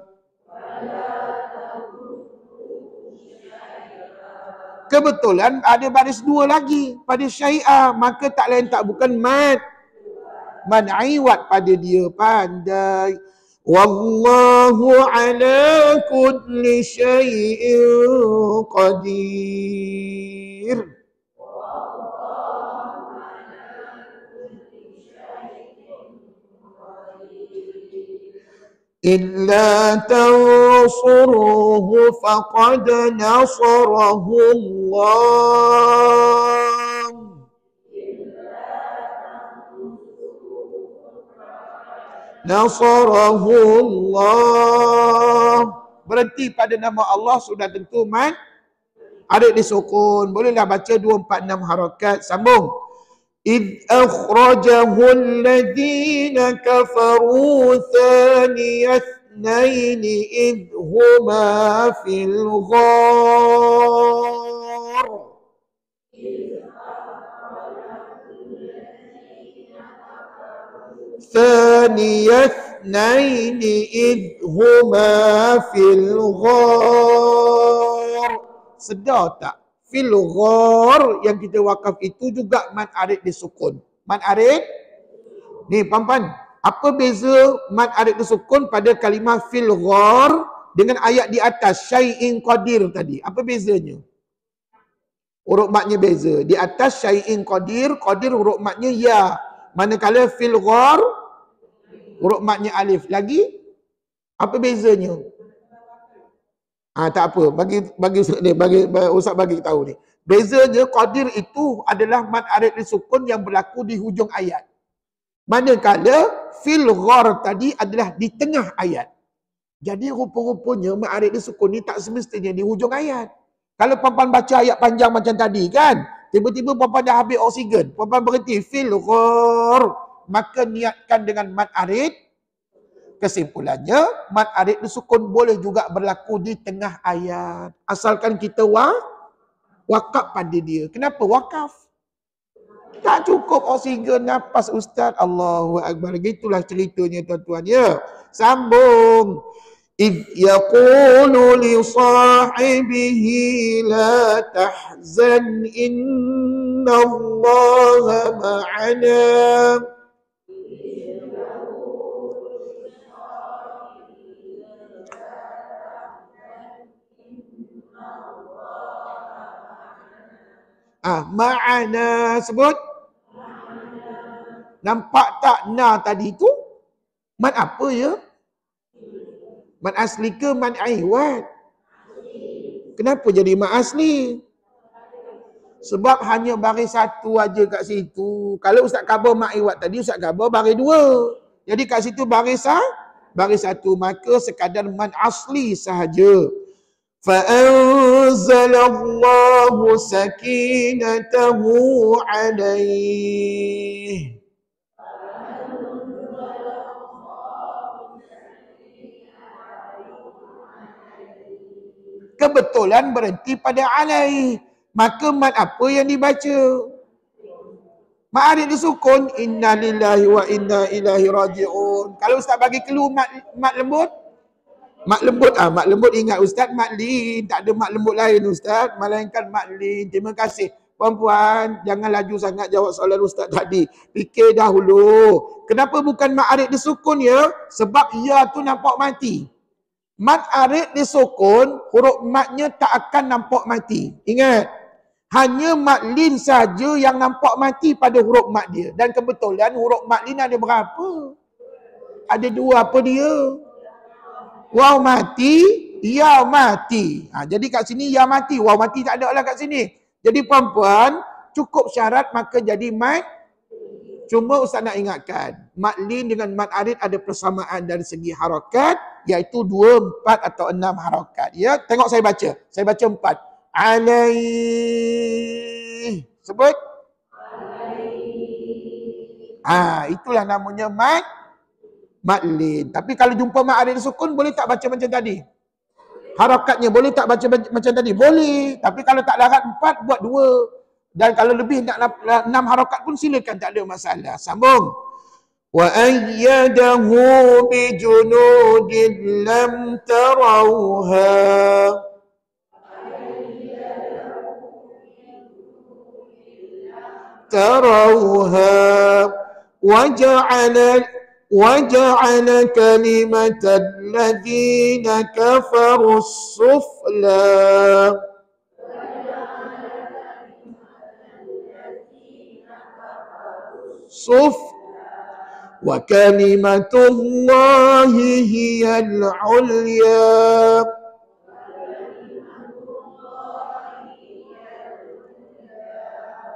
Kebetulan ada baris dua lagi pada syai'ah, maka tak lain tak bukan mad. Mad iwad pada dia, pandai. Wallahu ala kulli syai'in qadir. إلا تنصروه فقد نصره الله نصره الله. Berhenti pada nama Allah sudah tentu mad arid disukun. Bolehlah baca 246 harakat. Sambung. إذ أخرجه الذين كفروا ثاني اثنين إذ هما في الغار ثاني اثنين إذ هما في الغار. Sedar tak? Fil ghar yang kita wakaf itu juga mad arid disukun. Mad arid ni puan-puan, apa beza mad arid disukun pada kalimah fil ghar dengan ayat di atas syai'in qadir tadi? Apa bezanya? Huruf madnya beza. Di atas syai'in qadir, qadir huruf madnya ya. Manakala fil ghar huruf madnya alif. Lagi apa bezanya? Tak apa, bagi Ustaz bagi tahu ni. Bezanya qadir itu adalah mad arid disukun yang berlaku di hujung ayat. Manakala fil ghar tadi adalah di tengah ayat. Jadi rupa-rupanya mad arid disukun ni tak semestinya di hujung ayat. Kalau puan-puan baca ayat panjang macam tadi kan, tiba-tiba puan-puan dah habis oksigen, puan-puan berhenti fil ghar, maka niatkan dengan mad arid. Kesimpulannya, mad arid disukun boleh juga berlaku di tengah ayat. Asalkan kita wakaf pada dia. Kenapa wakaf? Tak cukup oksigen nafas Ustaz. Allahu Akbar. Gitulah ceritanya tuan-tuan ya. Sambung. إذ يقول لصاحبه لا تحزن إن الله معنا ma'ana sebut. Nampak tak na tadi tu? Mad apa ya? Mad asli ke mad iwad? Kenapa jadi mad asli? Sebab hanya baris satu aja kat situ. Kalau Ustaz khabar mad iwad tadi, Ustaz khabar baris dua. Jadi kat situ baris satu. Maka sekadar mad asli sahaja. فأنزل الله سكينته عليه. kebetulan berhenti pada alaih. Maka mat apa yang dibaca? Mat arid disukun, inna lillahi wa inna ilaihi raji'un. Kalau ustaz bagi clue mat lembut, mat lembut ingat ustaz, mat lin. Tak ada mat lembut lain ustaz, melainkan mat lin. Terima kasih. Puan-puan, jangan laju sangat jawab soalan ustaz tadi. Fikir dahulu. Kenapa bukan mat arid disukun ya? Sebab ya tu nampak mati. Mat arid disukun, huruf matnya tak akan nampak mati. Ingat. Hanya mat lin saja yang nampak mati pada huruf mat dia. Dan kebetulan huruf mat lin ada berapa? Ada dua, apa dia? Waw mati, ya mati. Jadi kat sini ya mati, waw mati tak ada lah kat sini. Jadi puan-puan, cukup syarat maka jadi mat. Cuma ustaz nak ingatkan, mat lin dengan mat arid ada persamaan dari segi harakat, iaitu 2, 4 atau 6 harakat. Ya, tengok saya baca. Saya baca 4. Alaih. Sebut. Itulah namanya mat lin. Tapi kalau jumpa mat arid sukun, boleh tak baca macam tadi? Harakatnya boleh tak baca macam tadi? Boleh. Tapi kalau tak larat 4, buat 2. Dan kalau lebih nak 6 harakat pun silakan, tak ada masalah. Sambung. Wa ayyadahu bi junudin lam tarawha. وجعل كلمة الذين كفروا السفلى وكلمة الله هي العليا.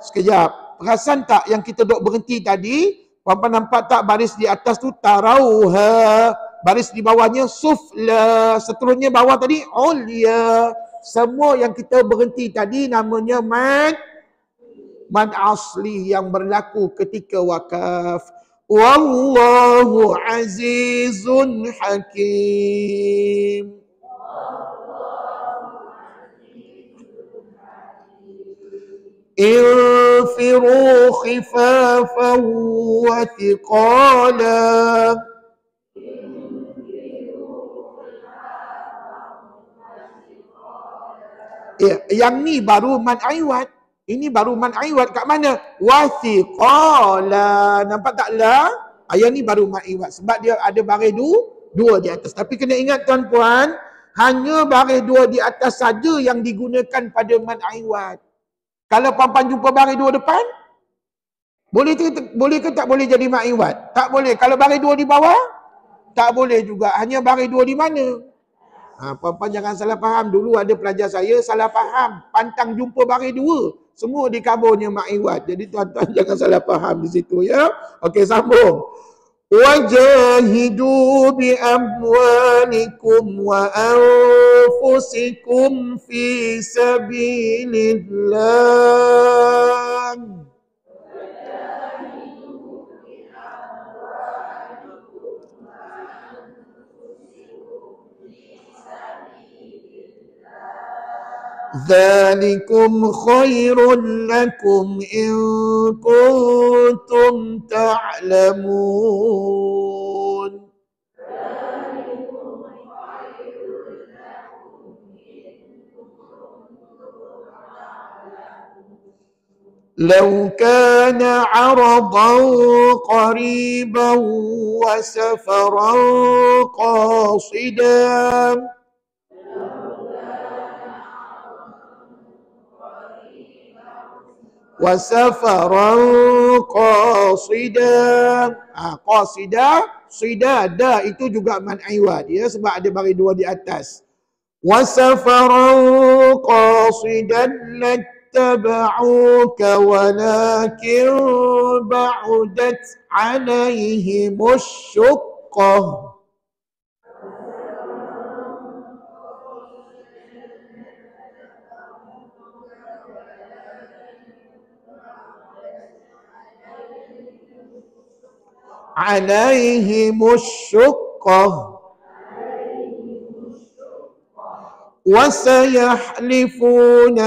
Sekejap, perasan tak yang kita duk berhenti tadi? Puan-puan nampak tak baris di atas tu tarauha, baris di bawahnya sufla, seterusnya bawah tadi ulya. Semua yang kita berhenti tadi namanya mad asli yang berlaku ketika wakaf. Wallahu azizun hakim. انفروا خفافا وثقالا. Yang ni baru man aiwat. Ini baru man aiwat kat mana? Wathiqala. Nampak tak lah? Yang ni baru man aiwat sebab dia ada baris dua di atas. Tapi kena ingat tuan-puan, hanya baris 2 di atas saja yang digunakan pada man aiwat. Kalau puan-puan jumpa baris 2 depan, boleh ke tak boleh jadi mat iwad? Tak boleh. Kalau baris 2 di bawah, tak boleh juga. Hanya baris 2 di mana? Puan-puan jangan salah faham. Dulu ada pelajar saya salah faham. Pantang jumpa baris 2. Semua dikaburnya mat iwad. Jadi tuan-tuan jangan salah faham di situ ya. Okey, sambung. Wajahidu bi amwalikum wa anfusikum fi sabilillah. Dzalikum khairun lakum in kuntum ta'lamun. لو كان عرضا قريبا وسفرا قاصدا qasida, da itu juga man aiwad ya, sebab ada baris 2 di atas. Wasafaran qasidan lattaba'uka walakin ba'udat alaihimus syuqqah. Alaihimus syuqqah وسيحلفون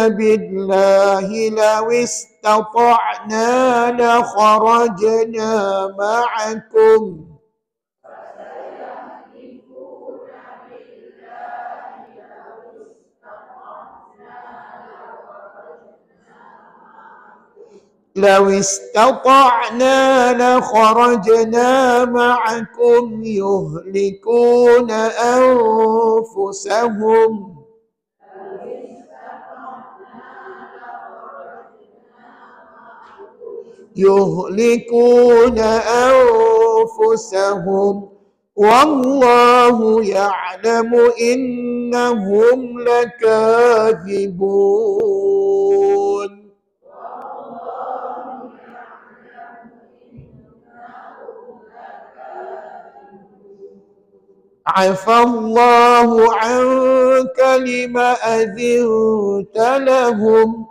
بالله لو استطعنا لخرجنا معكم لو استطعنا لخرجنا معكم يهلكون أنفسهم والله يعلم إنهم لكاذبون. عفى الله عنك لما أذنت لهم.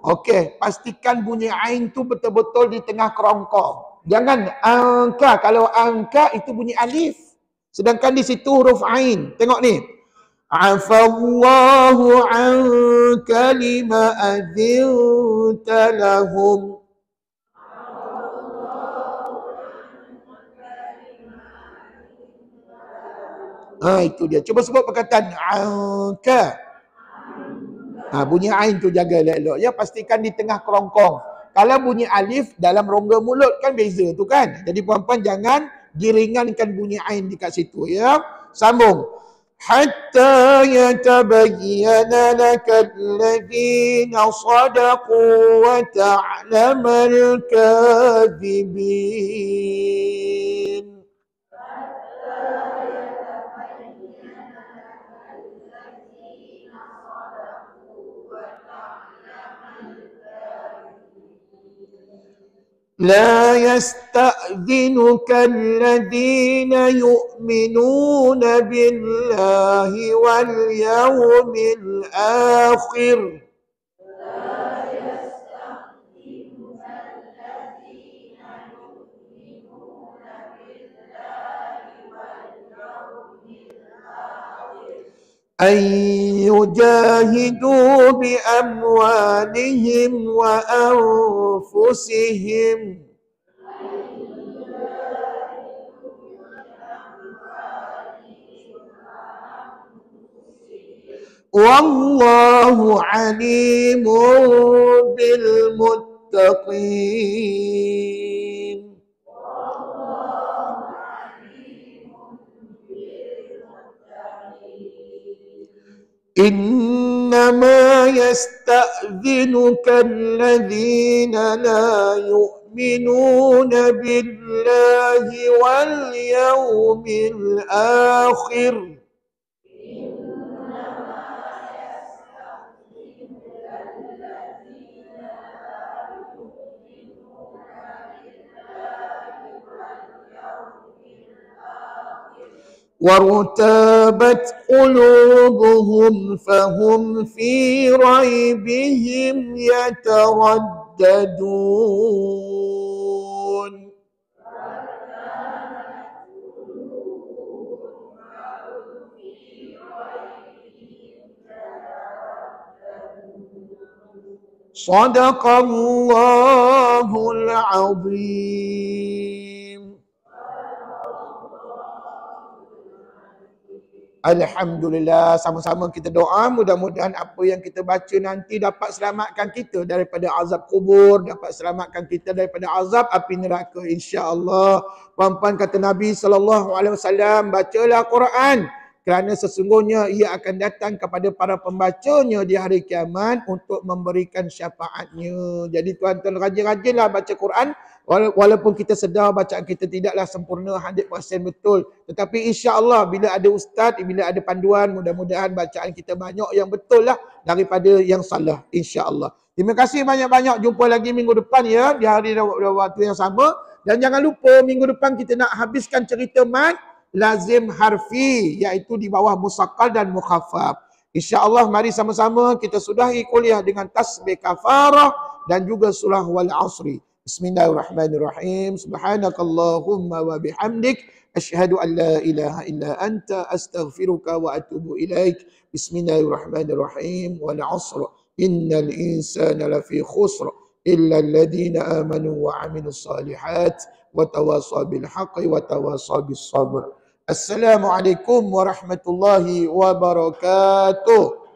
Okey, pastikan bunyi ain tu betul-betul di tengah kerongkong. Jangan angka. Kalau angka itu bunyi alif. Sedangkan di situ huruf ain. Tengok ni. Afallahu anka lima adzinta lahum. Itu dia. Cuba sebut perkataan angka. Bunyi ain tu jaga elok-elok. Ya, pastikan di tengah kerongkong. Kalau bunyi alif dalam rongga mulut kan beza tu kan. Jadi puan-puan jangan diringankan bunyi ain dekat situ ya. Sambung. Hatta yatabayyana laka alladhina sadaqu wa ta'lamal kadhibin. لا يستأذنك الذين يؤمنون بالله واليوم الآخر أن يجاهدوا بأموالهم وأنفسهم والله عليم بالمتقين. إنما يستأذنك الذين لا يؤمنون بالله واليوم الآخر وارتابت قلوبهم فهم في ريبهم يترددون. صدق الله العظيم. Alhamdulillah, sama-sama kita doa mudah-mudahan apa yang kita baca nanti dapat selamatkan kita daripada azab kubur, dapat selamatkan kita daripada azab api neraka insya-Allah. Puan-puan kata Nabi SAW, bacalah Quran kerana sesungguhnya ia akan datang kepada para pembacanya di hari kiamat untuk memberikan syafaatnya. Jadi tuan-tuan rajin-rajinlah baca Quran. Walaupun kita sedar bacaan kita tidaklah sempurna 100% betul. Tetapi insya-Allah bila ada ustaz, bila ada panduan, mudah-mudahan bacaan kita banyak yang betul lah daripada yang salah insya-Allah. Terima kasih banyak-banyak. Jumpa lagi minggu depan ya, di hari waktu yang sama. Dan jangan lupa minggu depan kita nak habiskan cerita mad lazim harfi, iaitu di bawah musaqqal dan mukhaffaf. Insya-Allah mari sama-sama kita sudahi kuliah dengan tasbih kafarah dan juga surah wal asri. Bismillahirrahmanirrahim. Subhanakallahumma wa bihamdik. Asyhadu an la ilaha illa anta astaghfiruka wa atubu ilaik. Bismillahirrahmanirrahim. Wal 'asr. Innal insana lafi khusr. Illa alladhina amanu wa 'amilus salihat. Wa tawasaw bil haqqi wa tawasaw bis sabr. Assalamualaikum warahmatullahi wabarakatuh.